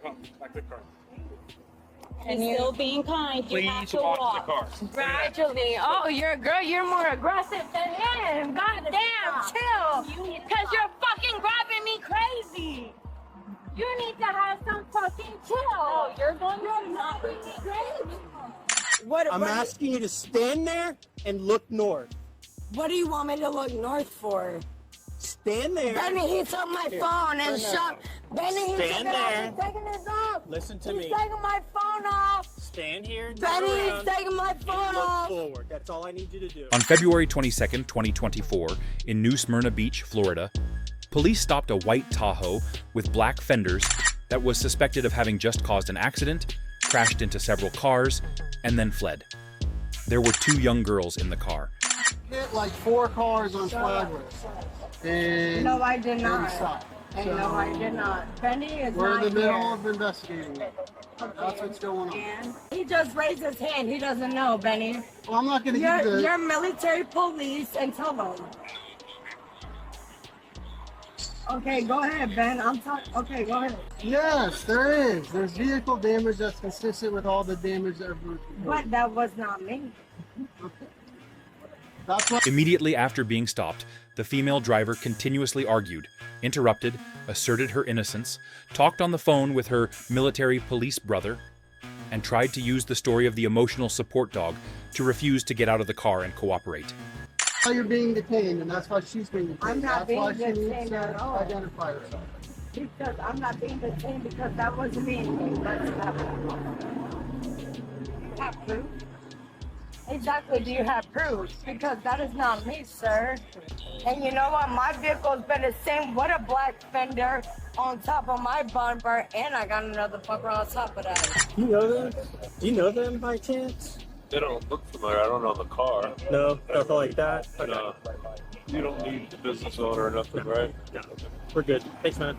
Back to the car. He's still being kind. You have Please to watch the car. Gradually. Oh, you're a girl. You're more aggressive than him. God damn, chill. Because you're fucking grabbing me crazy. You need to have some fucking chill. No, you're going to not be crazy. I'm asking you to stand there and look north. What do you want me to look north for? Stand there. Benny, he took my phone and shot. Benny, he Stand took it off. there. He's taking his off. Listen to He's me. taking my phone off. Stand here. Benny, turn he's around, taking my phone and look off. forward. That's all I need you to do. On February 22nd, 2024, in New Smyrna Beach, Florida, police stopped a white Tahoe with black fenders that was suspected of having just caused an accident, crashed into several cars, and then fled. There were 2 young girls in the car. Hit like 4 cars on Flagler. And No, I did not. stopped. Hey, no, I did not. Benny is We're in not the middle here. of investigating it. That's what's going on. And he just raised his hand. He doesn't know, Benny. Well, I'm not going to give you the... You're military police and tell them. Okay, go ahead, Ben. I'm talking. Okay, go ahead. Yes, there is. There's vehicle damage that's consistent with all the damage that was reported. But that was not me. That's what... Immediately after being stopped, the female driver continuously argued, interrupted, asserted her innocence, talked on the phone with her military police brother, and tried to use the story of the emotional support dog to refuse to get out of the car and cooperate. Why you're being detained, and that's why she's being detained. I'm not that's why being she needs detained to at all. identify herself. Because I'm not being detained because that wasn't me. That's have proof? Exactly. Do you have proof? Because that is not me, sir. And you know what? My vehicle's been the same. What a black fender on top of my bumper, and I got another bumper on top of that. Do you know them? Do you know them by chance? They don't look familiar. I don't know the car. No, nothing like that. Okay. No. You don't need the business owner or nothing, right? No, we're good. Thanks, man.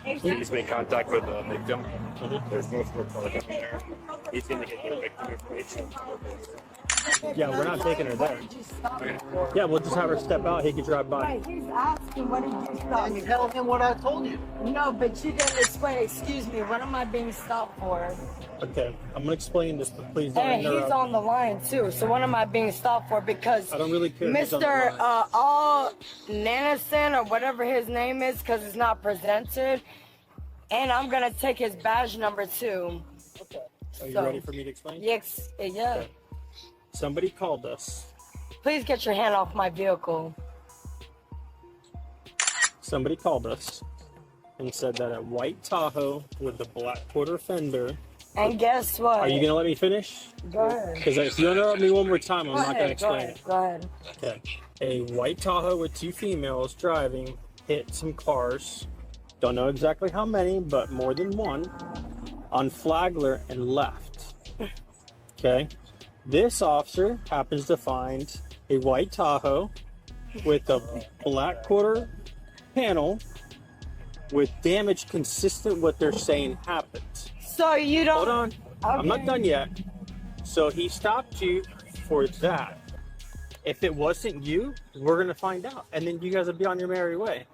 He's made contact with the victim. There's no report there. He's going to get your victim information. Yeah, we're not taking her there. Yeah, we'll just have her step out. He can drive by. Right, he's asking, what did you stop me And tell him what I told you. No, but you didn't explain. Excuse me, what am I being stopped for? Okay, I'm gonna explain this, but please don't And he's interrupt. on the line too. So what am I being stopped for? Because I don't really care. who's on the Mr. line. All Nanison or whatever his name is, because it's not presented, and I'm gonna take his badge number too. Okay. Are you So- ready for me to explain? Yes, yeah. Okay. Somebody called us. Please get your hand off my vehicle. Somebody called us and said that a white Tahoe with the black quarter fender. And guess what? Are you gonna let me finish? Go ahead. Because if you interrupt me one more time, I'm not gonna Go explain ahead. it. Go ahead. Okay. A white Tahoe with 2 females driving hit some cars. Don't know exactly how many, but more than one on Flagler and left. Okay. This officer happens to find a white Tahoe with a black quarter panel with damage consistent with what they're saying happened. So you don't. Hold on. I'm not Okay. done yet. So he stopped you for that. If it wasn't you, we're going to find out. And then you guys will be on your merry way.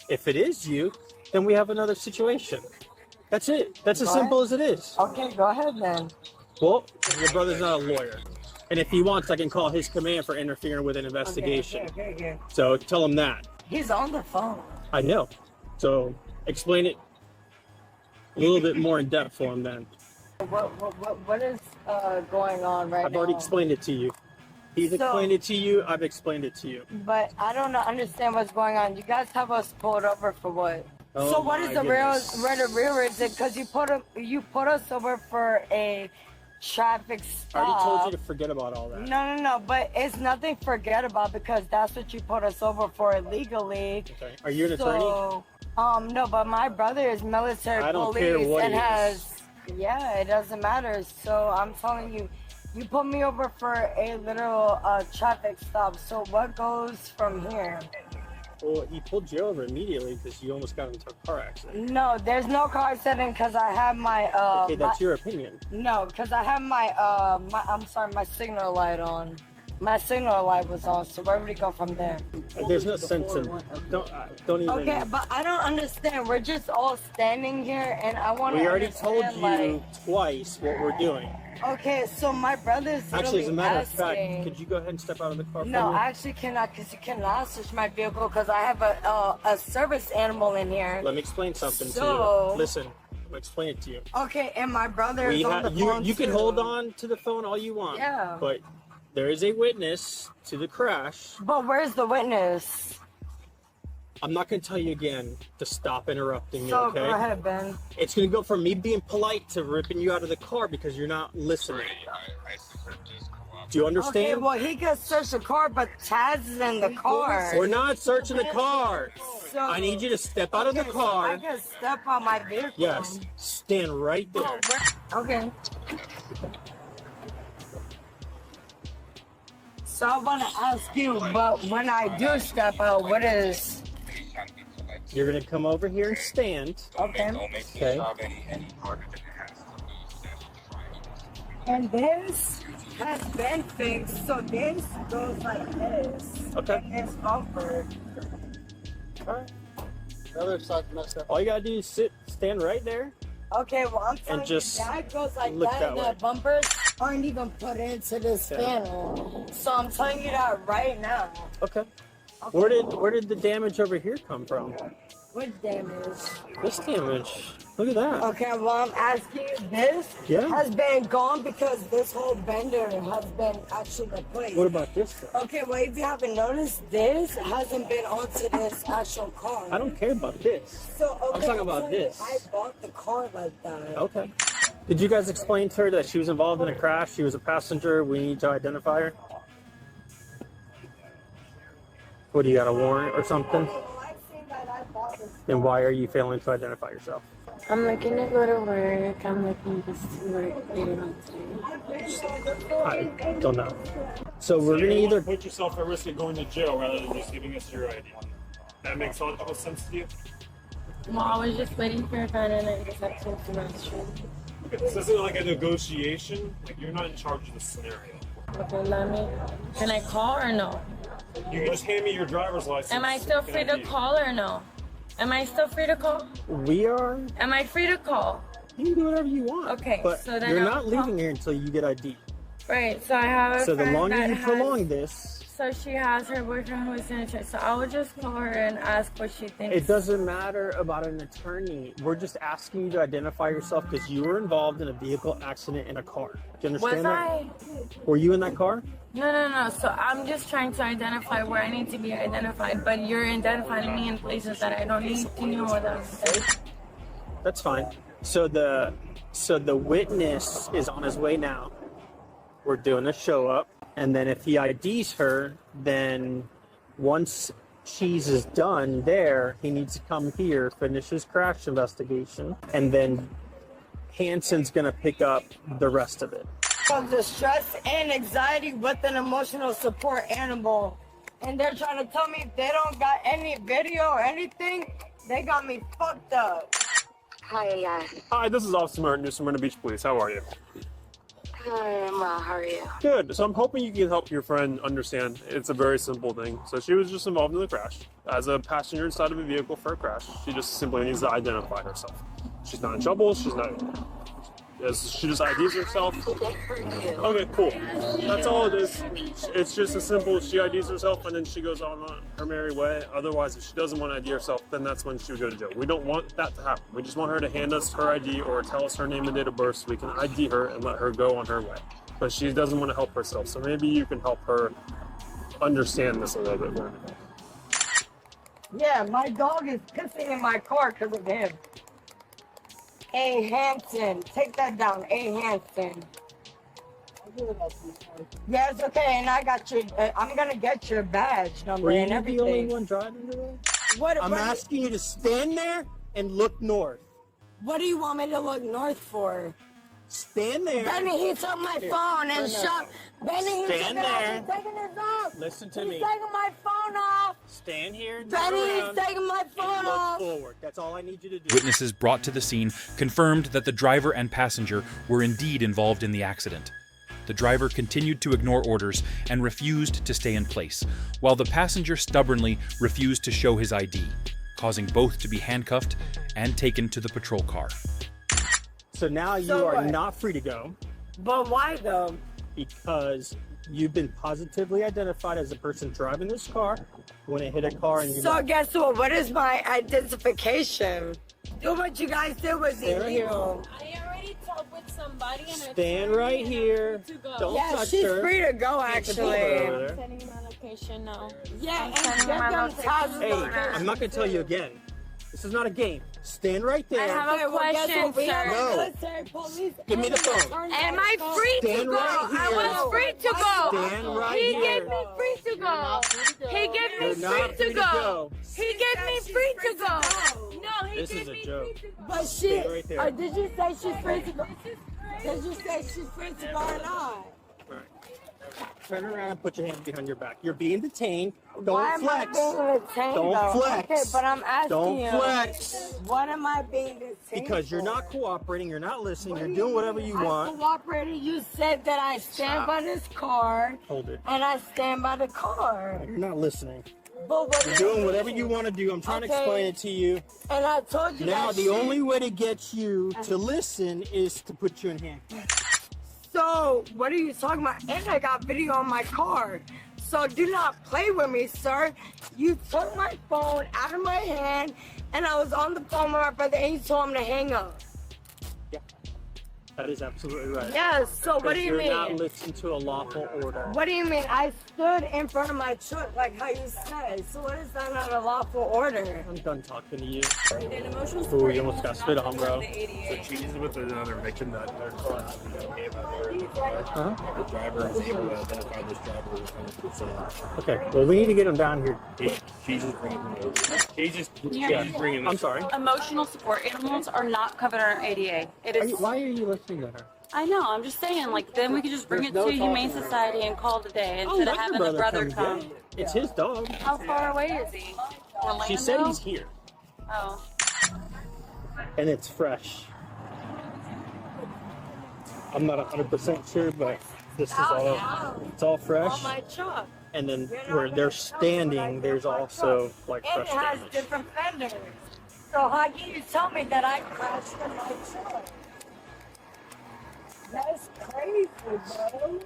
If it is you, then we have another situation. That's it. That's as Go simple as it is. Okay, go ahead then. Well, your brother's not a lawyer. And if he wants, I can call his command for interfering with an investigation. Okay. So tell him that. He's on the phone. I know. So explain it a little bit more in depth for him then. What is going on right now? I've already explained it to you. He's explained it to you. I've explained it to you. But I don't understand what's going on. You guys have us pulled over for what? Oh So what is my the real goodness. reason? Because you put us over for a traffic I already stop. told you to forget about all that. No. But it's nothing to forget about because that's what you put us over for illegally. Okay. Are you an attorney? So, no, but my brother is military I don't police care what and he has. Yeah, it doesn't matter. So I'm telling you, you put me over for a literal traffic stop. So what goes from here? Well, he pulled you over immediately because you almost got into a car accident. No, there's no car accident because I have my Okay, that's your opinion. No, because I have my my signal light on. My signal light was on, so where would he go from there? There's no sense in don't even. Okay, but I don't understand. We're just all standing here, and I want to. We already told you like, twice what we're doing. okay, so my brother's Actually, as a matter of fact, asking. could you go ahead and step out of the car? No, for me? I actually cannot, because you cannot search my vehicle because I have a service animal in here. Let me explain something to So- you. Listen, I'm gonna explain it to you. Okay, and my brother is on the phone You can too. hold on to the phone all you want. Yeah. But there is a witness to the crash. But where's the witness? I'm not gonna tell you again to stop interrupting me, So okay? go ahead, Ben. It's gonna go from me being polite to ripping you out of the car because you're not listening. Do you Okay, understand? well he can search the car, but Taz is in the car. We're not searching the car. So, I need you to step out of the okay, so car. I can step on my vehicle. Yes, stand right there. Oh, okay. So I want to ask you, but when I do step out, what is? You're gonna come over here and stand. Okay. Okay. And this has been fixed, so this goes like this. Okay. And it's bumper. The other side's messed up. All you gotta do is stand right there. Okay, well I'm telling just you, that goes like look that, that and way. the bumpers aren't even put into this Okay. panel. So I'm telling you that right now. Okay. Where did the damage over here come from? What damage? This damage. Look at that. Okay, well I'm asking you, this Yeah. has been gone because this whole bender has been actually replaced. What about this stuff? Okay, well if you haven't noticed, this hasn't been onto this actual car. I don't care about this. So, okay, I'm talking about telling you, this. I bought the car like that. Okay. Did you guys explain to her that she was involved in a crash? She was a passenger. We need to identify her. What, do you got a warrant or something? Well, I've seen that I bought this. Then why are you failing to identify yourself? I'm looking to go to work. I'm looking to work later on today. I don't know. So we're gonna either put yourself at risk of going to jail rather than just giving us your ID. That makes logical sense to you? Well, I was just waiting for a van and I just had to go to the restroom. This isn't like a negotiation. Like, you're not in charge of the scenario. Okay, let me. Can I call or no? You can just hand me your driver's license. Am I still and free to ID. call or no? Am I still free to call? we are. Am I free to call? You can do whatever you want. Okay, But so then you're I'll not call- leaving here until you get ID. Right, so I have a So the friend longer that you has- prolong this, So she has her boyfriend who is in a church. So I would just call her and ask what she thinks. it doesn't matter about an attorney. We're just asking you to identify yourself because you were involved in a vehicle accident in a car. Do you Was understand that? I? Were you in that car? No. So I'm just trying to identify where I need to be identified, but you're identifying me in places that I don't need to know what I'm saying. That's fine. So the witness is on his way now. We're doing a show up, and then if he IDs her, then once Cheese is done there, he needs to come here, finish his crash investigation, and then Hanson's gonna pick up the rest of it. Of the stress and anxiety with an emotional support animal. And they're trying to tell me if they don't got any video or anything, they got me fucked up. Hi, this is Officer Martin, New Smyrna Beach Police. How are you? Well, how are you? Good. So I'm hoping you can help your friend understand. It's a very simple thing. So she was just involved in the crash. As a passenger inside of a vehicle for a crash, she just simply needs to identify herself. She's not in trouble. She's not. She just IDs herself. Okay, cool. That's all it is. It's just as simple. She IDs herself and then she goes on her merry way. Otherwise, if she doesn't want to ID herself, then that's when she would go to jail. We don't want that to happen. We just want her to hand us her ID or tell us her name and date of birth so we can ID her and let her go on her way. But she doesn't want to help herself, so maybe you can help her understand this a little bit more. Yeah, my dog is pissing in my car because of him. A. Hanson. Take that down. A. Hanson. Yeah, it's okay, and I got your. I'm gonna get your badge number Were you and the everything. only one driving today? What? I'm asking you to stand there and look north. What do you want me to look north for? Stand there. Benny, he took my phone and shot. Benny, he took Stand it off. there. He's taking it off. Listen to He's me. taking my phone off. Stand here. Turn Benny, he's around, taking my phone and look off. forward. That's all I need you to do. Witnesses brought to the scene confirmed that the driver and passenger were indeed involved in the accident. The driver continued to ignore orders and refused to stay in place, while the passenger stubbornly refused to show his ID, causing both to be handcuffed and taken to the patrol car. So now you So are what? not free to go But why though? because you've been positively identified as the person driving this car when it hit a car and you So guess what? What is my identification? Do what you guys did was Stay right here. illegal. I already talked with somebody and I stand right here. Don't Yeah, touch she's her. free to go Over actually. there. sending you my location now. Yeah, and sending get my them location. thousands Hey, of I'm not gonna tell you again. This is not a game. Stand right there. I have a question, sir. No. military police. Give me the phone. Am I free to Stand go? right I here. was free to go. Stand right He here. gave me free to go. He gave me You're not free free to go. He gave me free to go. No, he This gave is a me joke. free to go. But she, Stay right there. did you say she's free to go? Did you say she's free to go or not? Turn around and put your hands behind your back. You're being detained. Why Don't am flex. I being detained Don't though? flex. Okay, but I'm asking Don't you. flex. What am I being detained Because you're for? not cooperating. You're not listening. You're doing whatever you I want. cooperated. You said that I stand by this car, Hold it. and I stand by the car. You're not listening. But what You're doing whatever you want to do. I'm trying to Okay. explain it to you. And I told you Now, that the she- only way to get you to listen is to put you in handcuffs. So, what are you talking about? And I got video on my car. So, do not play with me, sir. You took my phone out of my hand, and I was on the phone with my brother, and you told him to hang up. That is absolutely right. Yes, so what do you You're not mean? listening to a lawful order. What do you mean? I stood in front of my truck, like how you said. So, what is that not a lawful order? I'm done talking to you. An emotional Ooh, support you almost got spit on, bro. So she's with another victim that their car has to be okay by Huh? the driver is able to identify this driver with 100%. Okay, well, we need to get him down here. She's just bringing them over. She's just bringing I'm this. sorry. Emotional support animals are not covered under ADA. It is. Why are you listening to her? I know. I'm just saying. Like, then we could just bring There's it no to Humane talking. Society and call it a day Oh, instead of let having your the brother come come. get it. It's his dog. How far away is he? Orlando? She said he's here, Oh. and it's fresh. I'm not 100% sure, but this is it's all On fresh. my truck. And then where they're standing, there's also like And fresh it has damage. different fenders. So, how can you tell me that I crashed in my truck? That's crazy, bro.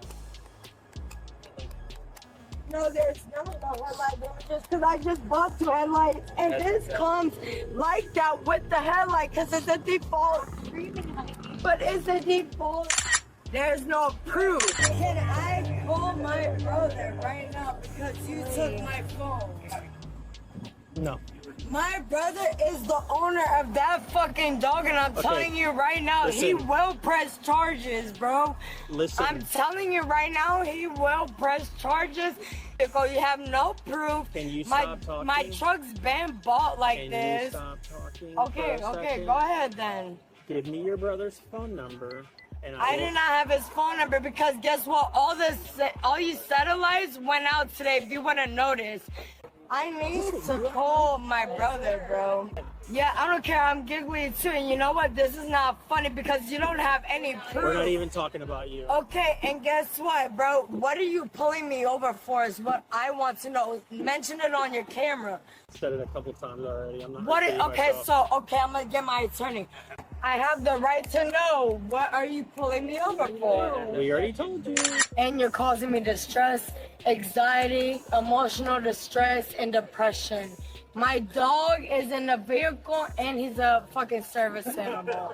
No, there's no headlight damages because I just bought two headlights, and this comes like that with the headlight because it's a default. But it's a default. There's no proof. Can I call my brother right now because you took my phone? No. My brother is the owner of that fucking dog, and I'm telling you right now, he Listen. will press charges, bro. Listen. I'm telling you right now, he will press charges. Because you have no proof. Can you my, stop talking? My truck's been bought like Can you this. stop talking? Okay, for a okay, second? go ahead then. Give me your brother's phone number, and I will- did not have his phone number because guess what? All you satellites went out today. If you want to notice, I need to call my brother, bro. Yeah, I don't care. I'm giggly too. And you know what? This is not funny because you don't have any proof. We're not even talking about you. Okay, and guess what, bro? What are you pulling me over for is what I want to know. Mention it on your camera. Said it a couple times already. I'm not. What? gonna say Okay, myself. so I'm gonna get my attorney. I have the right to know. What are you pulling me over for? We already told you. And you're causing me distress, anxiety, emotional distress, and depression. My dog is in the vehicle and he's a fucking service animal.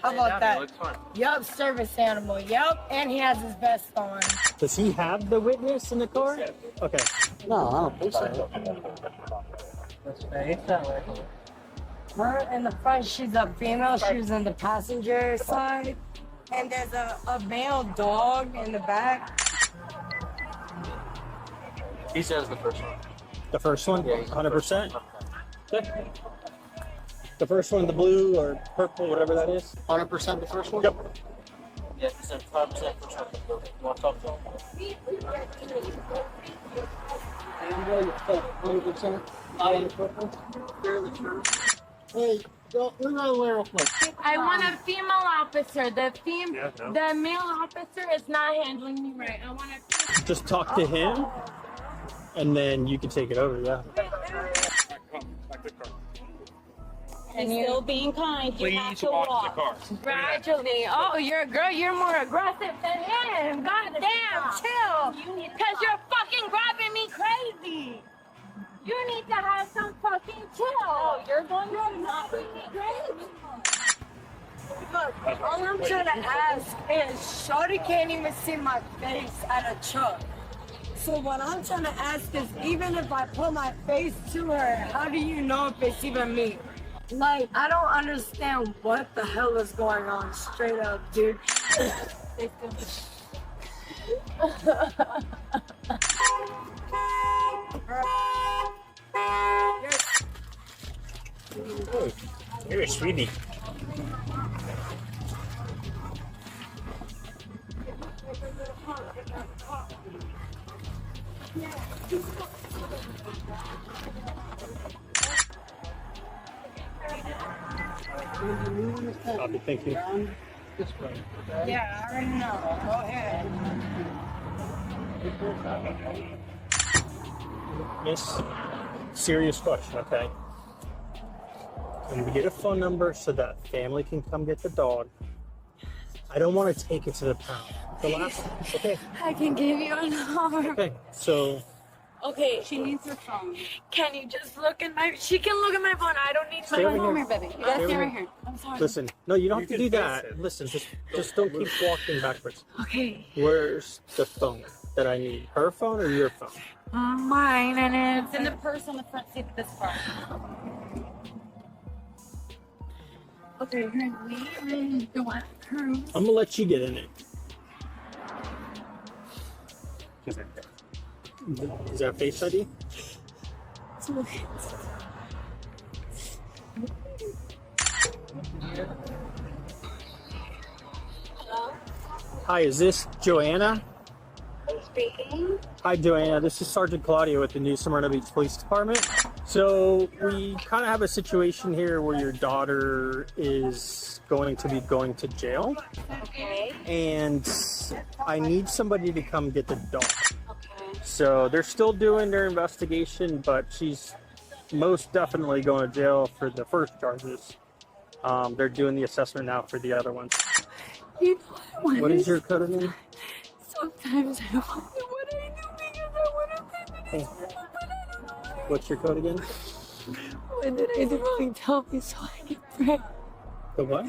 How about that? Yup, service animal. Yup, and he has his vest on. Does he have the witness in the car? Okay. No, I don't think so. Her in the front, she's a female. She was in the passenger side. And there's a male dog in the back. He says the first one. The first one, 100%. Okay. The first one, the blue or purple, whatever that is. 100% the first one? Yep. Yeah, he said 5% for sure. You want to talk to him? 100%. Fairly sure. Hey, Go, look at the real quick. I want a female officer. Yeah, no. The male officer is not handling me right. I want a Just talk to him, and then you can take it over. Yeah. Back to the car. And still being kind. You have Please to walk walk. the car. gradually. Oh, you're a girl. You're more aggressive than him. God damn, chill. Because you're fucking grabbing me crazy. You need to have some fucking chill. Oh, you're going to not be crazy. Look, all I'm trying to ask is, Shorty can't even see my face at a truck. So what I'm trying to ask is, even if I put my face to her, how do you know if it's even me? Like, I don't understand what the hell is going on, straight up, dude. Oh, you're a sweetie. Copy, thank you. This way. Yeah, I already know. Go ahead. Miss, serious question, okay? Can we get a phone number so that family can come get the dog? I don't want to take it to the pound. The last, okay, I can give you a number. okay. So Okay, she needs her phone. Can you just look at my... She can look at my phone. I don't need Stay my over phone. here. baby. You gotta Stay stay over right here. here. I'm sorry. listen, no, you don't You have to can do face that. it. Listen, just don't keep walking backwards. Okay. Where's the phone that I need? Her phone or your phone? Mine, and It's in the purse on the front seat of this car. Okay, we really don't want to cruise. I'm gonna let you get in it. Is that Face ID? Hi, is this Joanna? Speaking. Hi, Joanna. This is Sergeant Claudia with the New Smyrna Beach Police Department. So we kind of have a situation here where your daughter is going to be going to jail, Okay. and I need somebody to come get the dog. Okay. So they're still doing their investigation, but she's most definitely going to jail for the first charges. They're doing the assessment now for the other ones. You know What is your code of name? Sometimes I wonder what I do because I want to Hey, but I don't know. what's your code again? What did I do wrong? Tell me so I can pray. The what?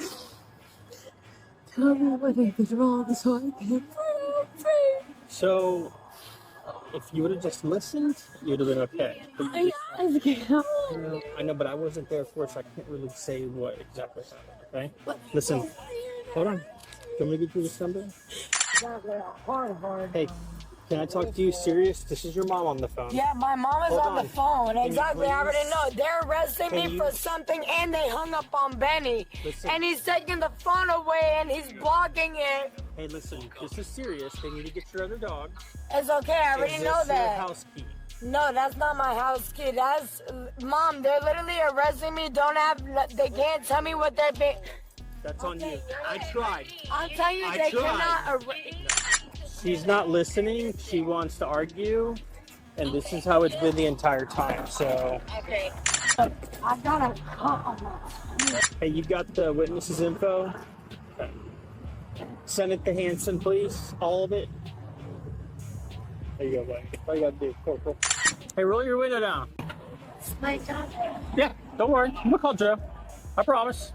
Tell me what I did wrong so I can pray. So, if you would have just listened, you'd have been okay. But you I just- ask you. I know, but I wasn't there for it, so I can't really say what exactly happened, okay? Listen, hold on. Can we get you this number? Hey, can I talk to you serious? This is your mom on the phone. Yeah, my mom is Hold on the on. phone. you Exactly, I already please- know. They're arresting Can me you- for something, and they hung up on Benny. Listen. And he's taking the phone away, and he's blocking it. Hey, listen, this is serious. They need to get your other dog. It's okay, I already Is know this your that. house key? No, that's not my house key. That's Mom. They're literally arresting me. They can't tell me what they're being. That's on you. I tried. I'm telling you, I they tried. cannot arrest. She's not listening. She wants to argue. And this is how it's been the entire time. So, Okay. I gotta call. hey, you got the witnesses' info? Okay. Send it to Hanson, please. All of it. There you go, buddy. All you gotta do, Corporal. Hey, roll your window down. My God. Yeah, don't worry. I'm gonna call Joe. I promise.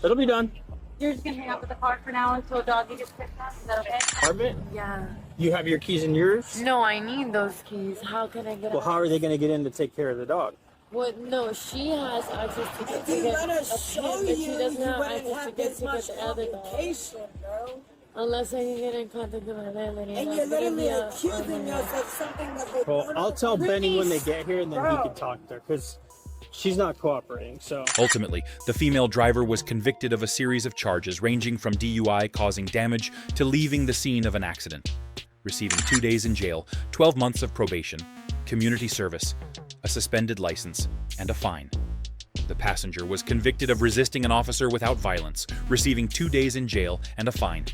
It'll be done. You're just gonna hang out with the car for now until doggy gets picked up. Is that okay? Arvin, Yeah. you have your keys in yours? No, I need those keys. How can I get Well, how are they gonna get in to take care of the dog? What? No, she has access to get to get Let us show but she you. doesn't You have wouldn't access to have get this much the other dog. complication, bro. Unless I can get in contact with my landlady. And you're literally accusing us of something that they Well, don't I'll tell Benny when they get here, and then he Bro. can talk to her, because she's not cooperating. So, Ultimately, the female driver was convicted of a series of charges ranging from DUI causing damage to leaving the scene of an accident, receiving 2 days in jail, 12 months of probation, community service, a suspended license, and a fine. The passenger was convicted of resisting an officer without violence, receiving 2 days in jail and a fine.